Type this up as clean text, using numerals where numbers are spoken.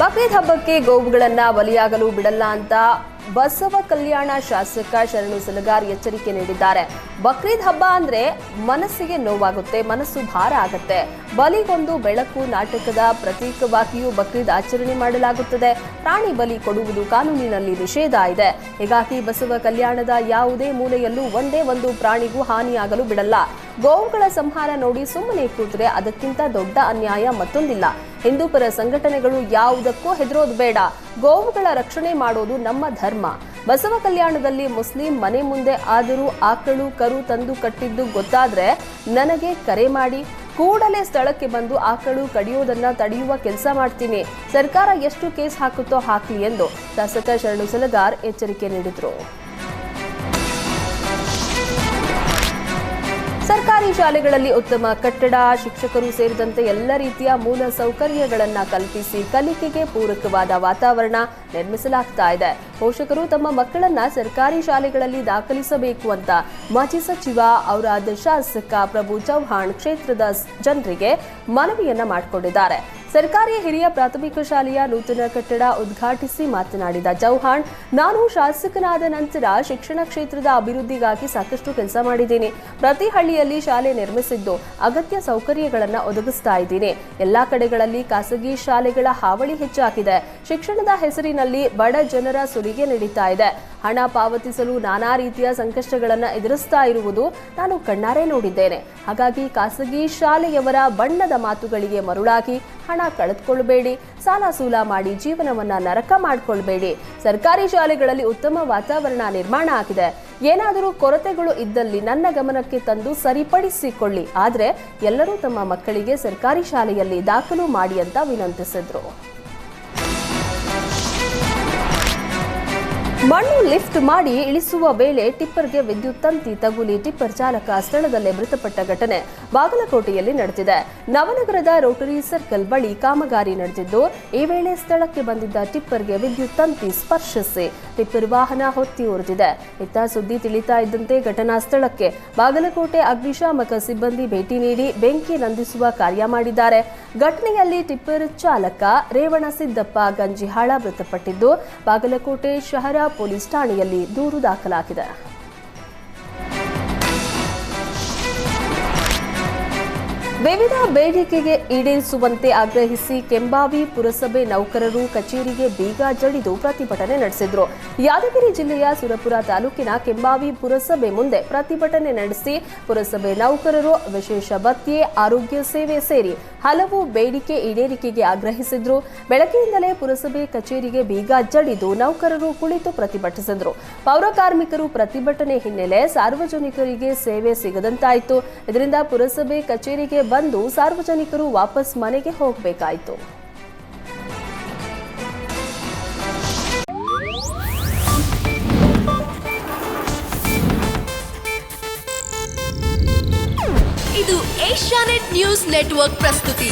ಬಕ್ರೀದ್ ಹಬ್ಬಕ್ಕೆ ಗೋವುಗಳನ್ನ ಬಲಿಯಾಗಲು ಬಿಡಲ್ಲ ಅಂತ ಬಸವ ಕಲ್ಯಾಣ ಶಾಸಕ ಶರಣು ಸಲಗಾರ್ ಎಚ್ಚರಿಕೆ ನೀಡಿದ್ದಾರೆ. ಬಕ್ರೀದ್ ಹಬ್ಬ ಅಂದ್ರೆ ಮನಸ್ಸಿಗೆ ನೋವಾಗುತ್ತೆ, ಮನಸ್ಸು ಭಾರ ಆಗುತ್ತೆ. ಬಲಿಗೊಂದು ಬೆಳಕು ನಾಟಕದ ಪ್ರತೀಕವಾಗಿಯೂ ಬಕ್ರೀದ್ ಆಚರಣೆ ಮಾಡಲಾಗುತ್ತದೆ. ಪ್ರಾಣಿ ಬಲಿ ಕೊಡುವುದು ಕಾನೂನಿನಲ್ಲಿ ನಿಷೇಧ ಇದೆ. ಹೀಗಾಗಿ ಬಸವ ಕಲ್ಯಾಣದ ಯಾವುದೇ ಮೂಲೆಯಲ್ಲೂ ಒಂದೇ ಒಂದು ಪ್ರಾಣಿಗೂ ಹಾನಿಯಾಗಲು ಬಿಡಲ್ಲ. ಗೋವುಗಳ ಸಂಹಾರ ನೋಡಿ ಸುಮ್ಮನೆ ಕೂತ್ರೆ ಅದಕ್ಕಿಂತ ದೊಡ್ಡ ಅನ್ಯಾಯ ಮತ್ತೊಂದಿಲ್ಲ. ಹಿಂದೂಪರ ಸಂಘಟನೆಗಳು ಯಾವುದಕ್ಕೂ ಹೆದರೋದು ಬೇಡ. ಗೋವುಗಳ ರಕ್ಷಣೆ ಮಾಡೋದು ನಮ್ಮ ಧರ್ಮ. ಬಸವ ಕಲ್ಯಾಣದಲ್ಲಿ ಮುಸ್ಲಿಂ ಮನೆ ಮುಂದೆ ಆದರೂ ಆಕಳು ಕರು ತಂದು ಕಟ್ಟಿದ್ದು ಗೊತ್ತಾದ್ರೆ ನನಗೆ ಕರೆ ಮಾಡಿ, ಕೂಡಲೇ ಸ್ಥಳಕ್ಕೆ ಬಂದು ಆಕಳು ಕಡಿಯೋದನ್ನ ತಡೆಯುವ ಕೆಲಸ ಮಾಡ್ತೀನಿ. ಸರ್ಕಾರ ಎಷ್ಟು ಕೇಸ್ ಹಾಕುತ್ತೋ ಹಾಕಲಿ ಎಂದು ಶಾಸಕ ಶರಣು ಸಲಗಾರ್ ಎಚ್ಚರಿಕೆ ನೀಡಿದರು. ಸರ್ಕಾರಿ ಶಾಲೆಗಳಲ್ಲಿ ಉತ್ತಮ ಕಟ್ಟಡ, ಶಿಕ್ಷಕರು ಸೇರಿದಂತೆ ಎಲ್ಲ ರೀತಿಯ ಮೂಲ ಸೌಕರ್ಯಗಳನ್ನು ಕಲ್ಪಿಸಿ ಕಲಿಕೆಗೆ ಪೂರಕವಾದ ವಾತಾವರಣ ನಿರ್ಮಿಸಲಾಗ್ತಾ ಇದೆ. ಪೋಷಕರು ತಮ್ಮ ಮಕ್ಕಳನ್ನ ಸರ್ಕಾರಿ ಶಾಲೆಗಳಲ್ಲಿ ದಾಖಲಿಸಬೇಕು ಅಂತ ಮಾಜಿ ಸಚಿವ ಔರಾದ್ ಶಾಸಕ ಪ್ರಭು ಚೌಹಾಣ್ ಕ್ಷೇತ್ರದ ಜನರಿಗೆ ಮನವಿಯನ್ನ ಮಾಡಿಕೊಂಡಿದ್ದಾರೆ. ಸರ್ಕಾರಿ ಹಿರಿಯ ಪ್ರಾಥಮಿಕ ಶಾಲೆಯ ನೂತನ ಕಟ್ಟಡ ಉದ್ಘಾಟಿಸಿ ಮಾತನಾಡಿದ ಚೌಹಾಣ್, ನಾನು ಶಾಸಕನಾದ ನಂತರ ಶಿಕ್ಷಣ ಕ್ಷೇತ್ರದ ಅಭಿವೃದ್ಧಿಗಾಗಿ ಸಾಕಷ್ಟು ಕೆಲಸ ಮಾಡಿದ್ದೀನಿ. ಪ್ರತಿ ಹಳ್ಳಿಯಲ್ಲಿ ಶಾಲೆ ನಿರ್ಮಿಸಿದ್ದು ಅಗತ್ಯ ಸೌಕರ್ಯಗಳನ್ನು ಒದಗಿಸ್ತಾ ಇದ್ದೀನಿ. ಎಲ್ಲಾ ಕಡೆಗಳಲ್ಲಿ ಖಾಸಗಿ ಶಾಲೆಗಳ ಹಾವಳಿ ಹೆಚ್ಚಾಗಿದೆ. ಶಿಕ್ಷಣದ ಹೆಸರಿನಲ್ಲಿ ಬಡ ಜನರ ಸುಲಿಗೆ ನಡೀತಾ ಇದೆ. ಹಣ ಪಾವತಿಸಲು ನಾನಾ ರೀತಿಯ ಸಂಕಷ್ಟಗಳನ್ನು ಎದುರಿಸ್ತಾ ಇರುವುದು ನಾನು ಕಣ್ಣಾರೆ ನೋಡಿದ್ದೇನೆ. ಹಾಗಾಗಿ ಖಾಸಗಿ ಶಾಲೆಯವರ ಬಣ್ಣದ ಮಾತುಗಳಿಗೆ ಮರುಳಾಗಿ ಹಣ ಕಳೆದುಕೊಳ್ಳಬೇಡಿ, ಸಾಲ ಸೂಲ ಮಾಡಿ ಜೀವನವನ್ನ ನರಕ ಮಾಡಿಕೊಳ್ಬೇಡಿ. ಸರ್ಕಾರಿ ಶಾಲೆಗಳಲ್ಲಿ ಉತ್ತಮ ವಾತಾವರಣ ನಿರ್ಮಾಣ ಆಗಿದೆ. ಏನಾದರೂ ಕೊರತೆಗಳು ಇದ್ದಲ್ಲಿ ನನ್ನ ಗಮನಕ್ಕೆ ತಂದು ಸರಿಪಡಿಸಿಕೊಳ್ಳಿ. ಆದರೆ ಎಲ್ಲರೂ ತಮ್ಮ ಮಕ್ಕಳಿಗೆ ಸರ್ಕಾರಿ ಶಾಲೆಯಲ್ಲಿ ದಾಖಲು ಮಾಡಿ ಅಂತ ವಿನಂತಿಸಿದ್ರು. ಮಣ್ಣು ಲಿಫ್ಟ್ ಮಾಡಿ ಇಳಿಸುವ ವೇಳೆ ಟಿಪ್ಪರ್ಗೆ ವಿದ್ಯುತ್ ತಂತಿ ತಗುಲಿ ಟಿಪ್ಪರ್ ಚಾಲಕ ಸ್ಥಳದಲ್ಲೇ ಮೃತಪಟ್ಟ ಘಟನೆ ಬಾಗಲಕೋಟೆಯಲ್ಲಿ ನಡೆದಿದೆ. ನವನಗರದ ರೋಟರಿ ಸರ್ಕಲ್ ಬಳಿ ಕಾಮಗಾರಿ ನಡೆದಿದ್ದು, ಈ ವೇಳೆ ಸ್ಥಳಕ್ಕೆ ಬಂದಿದ್ದ ಟಿಪ್ಪರ್ಗೆ ವಿದ್ಯುತ್ ತಂತಿ ಸ್ಪರ್ಶಿಸಿ ಟಿಪ್ಪರ್ ವಾಹನ ಹೊತ್ತಿ ಉರಿದಿದೆ. ಇತ್ತ ಸುದ್ದಿ ತಿಳಿತಾ ಇದ್ದಂತೆ ಘಟನಾ ಸ್ಥಳಕ್ಕೆ ಬಾಗಲಕೋಟೆ ಅಗ್ನಿಶಾಮಕ ಸಿಬ್ಬಂದಿ ಭೇಟಿ ನೀಡಿ ಬೆಂಕಿ ನಂದಿಸುವ ಕಾರ್ಯ ಮಾಡಿದ್ದಾರೆ. ಘಟನೆಯಲ್ಲಿ ಟಿಪ್ಪರ್ ಚಾಲಕ ರೇವಣಸಿದ್ದಪ್ಪ ಗಂಜಿಹಾಳ ಮೃತಪಟ್ಟಿದ್ದು, ಬಾಗಲಕೋಟೆ ಶಹರ ಪೊಲೀಸ್ ಠಾಣೆಯಲ್ಲಿ ದೂರು ದಾಖಲಾಗಿದೆ. ವಿವಿಧ ಬೇಡಿಕೆಗೆ ಈಡೇರಿಸುವಂತೆ ಆಗ್ರಹಿಸಿ ಕೆಂಬಾವಿ ಪುರಸಭೆ ನೌಕರರು ಕಚೇರಿಗೆ ಬೀಗ ಜಡಿದು ಪ್ರತಿಭಟನೆ ನಡೆಸಿದ್ರು. ಯಾದಗಿರಿ ಜಿಲ್ಲೆಯ ಸುರಪುರ ತಾಲೂಕಿನ ಕೆಂಬಾವಿ ಪುರಸಭೆ ಮುಂದೆ ಪ್ರತಿಭಟನೆ ನಡೆಸಿ ಪುರಸಭೆ ನೌಕರರು ವಿಶೇಷ ಭತ್ಯೆ, ಆರೋಗ್ಯ ಸೇವೆ ಸೇರಿ ಹಲವು ಬೇಡಿಕೆ ಈಡೇರಿಕೆಗೆ ಆಗ್ರಹಿಸಿದ್ರು. ಬೆಳಗ್ಗೆಯಿಂದಲೇ ಪುರಸಭೆ ಕಚೇರಿಗೆ ಬೀಗ ಜಡಿದು ನೌಕರರು ಕುಳಿತು ಪ್ರತಿಭಟಿಸಿದ್ರು. ಪೌರ ಕಾರ್ಮಿಕರು ಪ್ರತಿಭಟನೆ ಹಿನ್ನೆಲೆ ಸಾರ್ವಜನಿಕರಿಗೆ ಸೇವೆ ಸಿಗದಂತಾಯಿತು. ಇದರಿಂದ ಪುರಸಭೆ ಕಚೇರಿಗೆ ಬಂದು ಸಾರ್ವಜನಿಕರು ವಾಪಸ್ ಮನೆಗೆ ಹೋಗಬೇಕಾಯಿತು. ಇದು ಏಷ್ಯಾನೆಟ್ ನ್ಯೂಸ್ ನೆಟ್ವರ್ಕ್ ಪ್ರಸ್ತುತಿ.